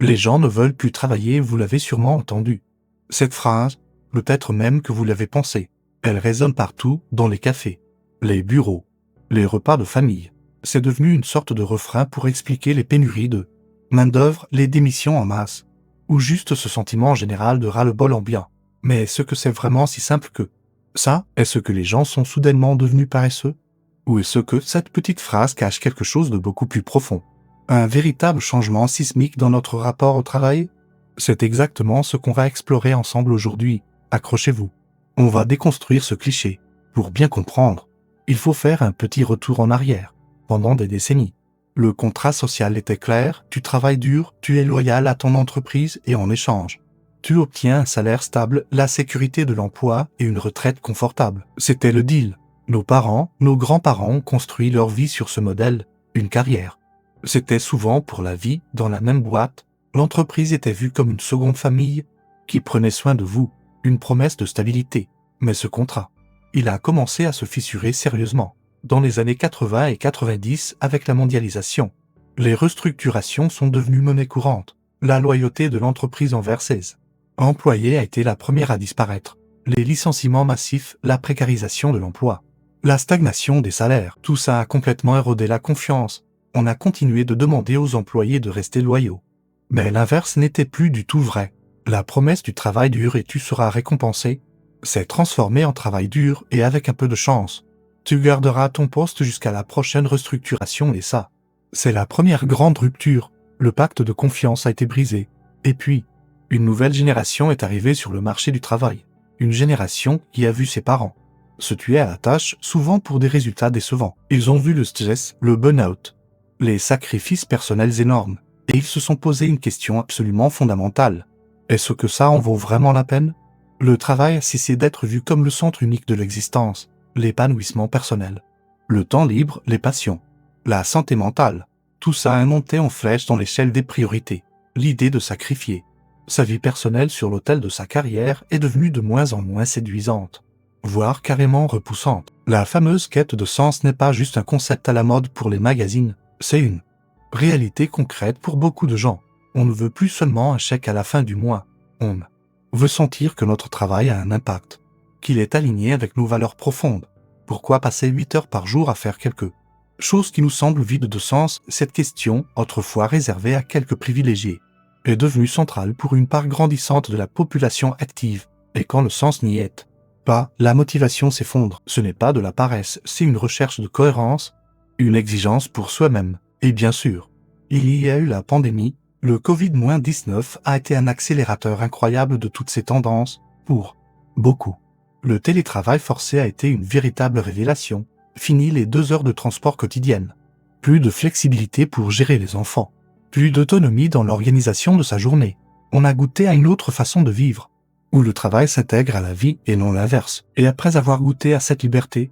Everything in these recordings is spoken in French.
Les gens ne veulent plus travailler, vous l'avez sûrement entendu. Cette phrase, peut-être même que vous l'avez pensée, elle résonne partout, dans les cafés, les bureaux, les repas de famille. C'est devenu une sorte de refrain pour expliquer les pénuries de main-d'œuvre, les démissions en masse, ou juste ce sentiment général de ras-le-bol ambiant. Mais est-ce que c'est vraiment si simple que ça? Est-ce que les gens sont soudainement devenus paresseux? Ou est-ce que cette petite phrase cache quelque chose de beaucoup plus profond? Un véritable changement sismique dans notre rapport au travail? C'est exactement ce qu'on va explorer ensemble aujourd'hui. Accrochez-vous. On va déconstruire ce cliché. Pour bien comprendre, il faut faire un petit retour en arrière. Pendant des décennies, le contrat social était clair, tu travailles dur, tu es loyal à ton entreprise et en échange, tu obtiens un salaire stable, la sécurité de l'emploi et une retraite confortable. C'était le deal. Nos parents, nos grands-parents ont construit leur vie sur ce modèle, une carrière. C'était souvent pour la vie, dans la même boîte. L'entreprise était vue comme une seconde famille qui prenait soin de vous, une promesse de stabilité. Mais ce contrat, il a commencé à se fissurer sérieusement. Dans les années 80 et 90, avec la mondialisation, les restructurations sont devenues monnaie courante. La loyauté de l'entreprise envers ses employés a été la première à disparaître. Les licenciements massifs, la précarisation de l'emploi, la stagnation des salaires, tout ça a complètement érodé la confiance. On a continué de demander aux employés de rester loyaux. Mais l'inverse n'était plus du tout vrai. La promesse du travail dur et tu seras récompensé s'est transformée en travail dur et avec un peu de chance, tu garderas ton poste jusqu'à la prochaine restructuration et ça, c'est la première grande rupture. Le pacte de confiance a été brisé. Et puis, une nouvelle génération est arrivée sur le marché du travail. Une génération qui a vu ses parents se tuer à la tâche, souvent pour des résultats décevants. Ils ont vu le stress, le burn-out, les sacrifices personnels énormes, et ils se sont posé une question absolument fondamentale. Est-ce que ça en vaut vraiment la peine? Le travail a cessé d'être vu comme le centre unique de l'existence, l'épanouissement personnel, le temps libre, les passions, la santé mentale. Tout ça a monté en flèche dans l'échelle des priorités. L'idée de sacrifier sa vie personnelle sur l'autel de sa carrière est devenue de moins en moins séduisante, voire carrément repoussante. La fameuse quête de sens n'est pas juste un concept à la mode pour les magazines, c'est une réalité concrète pour beaucoup de gens. On ne veut plus seulement un chèque à la fin du mois, on veut sentir que notre travail a un impact, qu'il est aligné avec nos valeurs profondes. Pourquoi passer 8 heures par jour à faire quelque chose qui nous semble vide de sens? Cette question, autrefois réservée à quelques privilégiés, est devenue centrale pour une part grandissante de la population active. Et quand le sens n'y est pas, la motivation s'effondre. Ce n'est pas de la paresse, c'est une recherche de cohérence, une exigence pour soi-même. Et bien sûr, il y a eu la pandémie. Le Covid-19 a été un accélérateur incroyable de toutes ces tendances. Pour beaucoup, le télétravail forcé a été une véritable révélation. Fini les 2 heures de transport quotidiennes. Plus de flexibilité pour gérer les enfants. Plus d'autonomie dans l'organisation de sa journée. On a goûté à une autre façon de vivre, où le travail s'intègre à la vie et non l'inverse. Et après avoir goûté à cette liberté,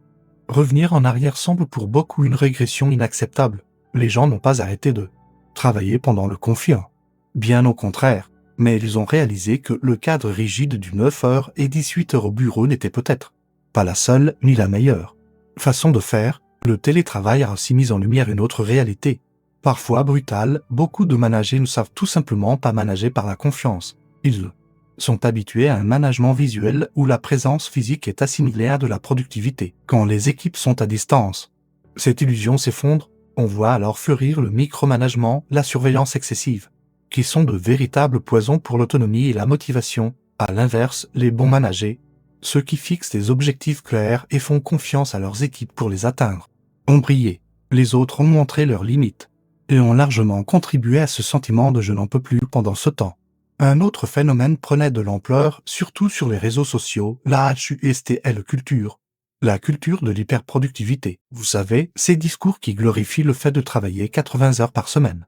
revenir en arrière semble pour beaucoup une régression inacceptable. Les gens n'ont pas arrêté de travailler pendant le confinement. Bien au contraire, mais ils ont réalisé que le cadre rigide du 9 heures et 18 heures au bureau n'était peut-être pas la seule ni la meilleure façon de faire. Le télétravail a aussi mis en lumière une autre réalité. Parfois brutale, beaucoup de managers ne savent tout simplement pas manager par la confiance. Ils sont habitués à un management visuel où la présence physique est assimilée à de la productivité. Quand les équipes sont à distance, cette illusion s'effondre. On voit alors fleurir le micromanagement, la surveillance excessive, qui sont de véritables poisons pour l'autonomie et la motivation. À l'inverse, les bons managers, ceux qui fixent des objectifs clairs et font confiance à leurs équipes pour les atteindre, ont brillé. Les autres ont montré leurs limites et ont largement contribué à ce sentiment de « je n'en peux plus » pendant ce temps. Un autre phénomène prenait de l'ampleur, surtout sur les réseaux sociaux, la HUSTL culture. La culture de l'hyperproductivité. Vous savez, ces discours qui glorifient le fait de travailler 80 heures par semaine,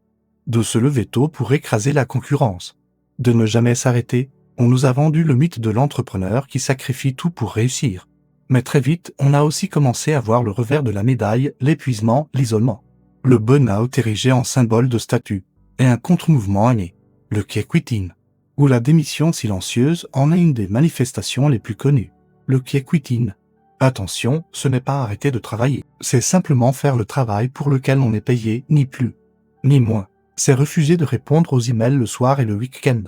de se lever tôt pour écraser la concurrence, de ne jamais s'arrêter. On nous a vendu le mythe de l'entrepreneur qui sacrifie tout pour réussir. Mais très vite, on a aussi commencé à voir le revers de la médaille, l'épuisement, l'isolement. Le burn-out érigé en symbole de statut, et un contre-mouvement est né, le quit quitting, où la démission silencieuse en est une des manifestations les plus connues. Le quit quitting. Attention, ce n'est pas arrêter de travailler, c'est simplement faire le travail pour lequel on est payé, ni plus, ni moins. C'est refuser de répondre aux emails le soir et le week-end,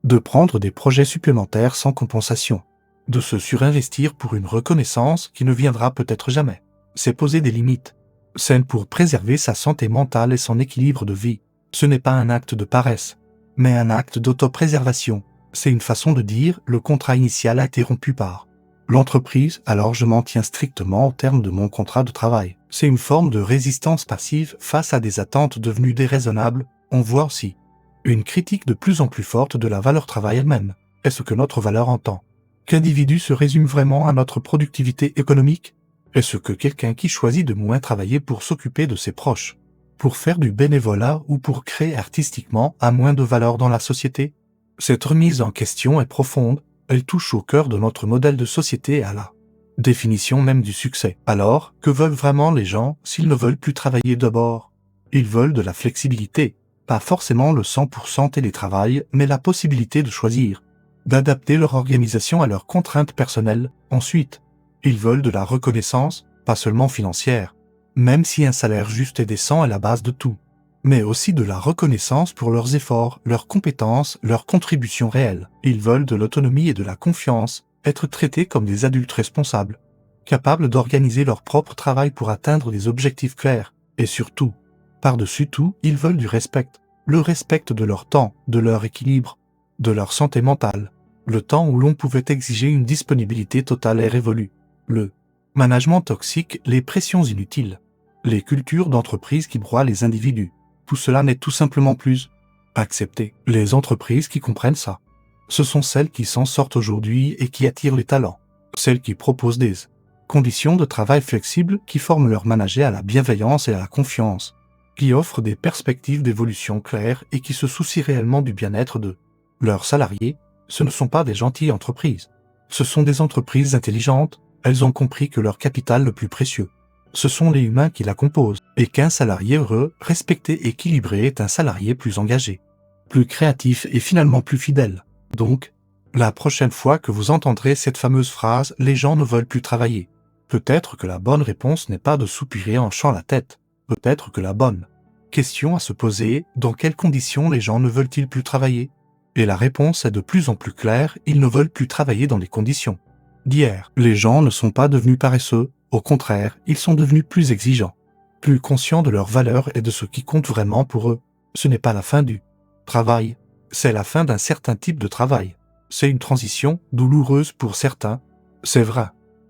de prendre des projets supplémentaires sans compensation, de se surinvestir pour une reconnaissance qui ne viendra peut-être jamais. C'est poser des limites saines pour préserver sa santé mentale et son équilibre de vie. Ce n'est pas un acte de paresse, mais un acte d'autopréservation. C'est une façon de dire le contrat initial interrompu par l'entreprise, alors je m'en tiens strictement au terme de mon contrat de travail. C'est une forme de résistance passive face à des attentes devenues déraisonnables. On voit aussi une critique de plus en plus forte de la valeur travail elle-même. Est-ce que notre valeur en tant qu'individu se résume vraiment à notre productivité économique? Est-ce que quelqu'un qui choisit de moins travailler pour s'occuper de ses proches, pour faire du bénévolat ou pour créer artistiquement a moins de valeur dans la société? Cette remise en question est profonde, elle touche au cœur de notre modèle de société et à la définition même du succès. Alors, que veulent vraiment les gens s'ils ne veulent plus travailler d'abord? Ils veulent de la flexibilité, pas forcément le 100% télétravail, mais la possibilité de choisir, d'adapter leur organisation à leurs contraintes personnelles. Ensuite, ils veulent de la reconnaissance, pas seulement financière, même si un salaire juste et décent est la base de tout, mais aussi de la reconnaissance pour leurs efforts, leurs compétences, leurs contributions réelles. Ils veulent de l'autonomie et de la confiance, être traités comme des adultes responsables, capables d'organiser leur propre travail pour atteindre des objectifs clairs, et surtout, par-dessus tout, ils veulent du respect. Le respect de leur temps, de leur équilibre, de leur santé mentale. Le temps où l'on pouvait exiger une disponibilité totale est révolu. Le management toxique, les pressions inutiles, les cultures d'entreprise qui broient les individus. Tout cela n'est tout simplement plus accepté. Les entreprises qui comprennent ça, ce sont celles qui s'en sortent aujourd'hui et qui attirent les talents. Celles qui proposent des conditions de travail flexibles qui forment leurs managers à la bienveillance et à la confiance, qui offrent des perspectives d'évolution claires et qui se soucient réellement du bien-être de leurs salariés. Ce ne sont pas des gentilles entreprises. Ce sont des entreprises intelligentes. Elles ont compris que leur capital le plus précieux, ce sont les humains qui la composent, et qu'un salarié heureux, respecté et équilibré est un salarié plus engagé, plus créatif et finalement plus fidèle. Donc, la prochaine fois que vous entendrez cette fameuse phrase « les gens ne veulent plus travailler », peut-être que la bonne réponse n'est pas de soupirer en hochant la tête. Peut-être que la bonne question à se poser, dans quelles conditions les gens ne veulent-ils plus travailler? Et la réponse est de plus en plus claire, ils ne veulent plus travailler dans les conditions d'hier. Les gens ne sont pas devenus paresseux, au contraire, ils sont devenus plus exigeants, plus conscients de leurs valeurs et de ce qui compte vraiment pour eux. Ce n'est pas la fin du travail, c'est la fin d'un certain type de travail. C'est une transition douloureuse pour certains, c'est vrai,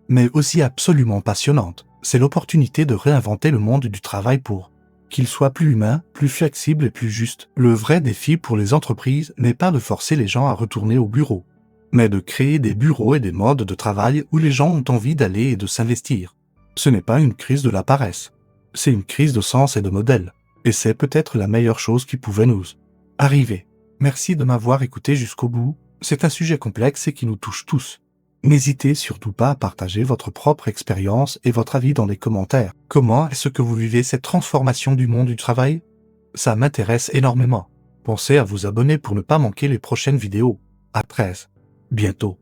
mais aussi absolument passionnante. C'est l'opportunité de réinventer le monde du travail pour qu'il soit plus humain, plus flexible et plus juste. Le vrai défi pour les entreprises n'est pas de forcer les gens à retourner au bureau, mais de créer des bureaux et des modes de travail où les gens ont envie d'aller et de s'investir. Ce n'est pas une crise de la paresse, c'est une crise de sens et de modèle, et c'est peut-être la meilleure chose qui pouvait nous arriver. Merci de m'avoir écouté jusqu'au bout, c'est un sujet complexe et qui nous touche tous. N'hésitez surtout pas à partager votre propre expérience et votre avis dans les commentaires. Comment est-ce que vous vivez cette transformation du monde du travail? Ça m'intéresse énormément. Pensez à vous abonner pour ne pas manquer les prochaines vidéos. À très bientôt.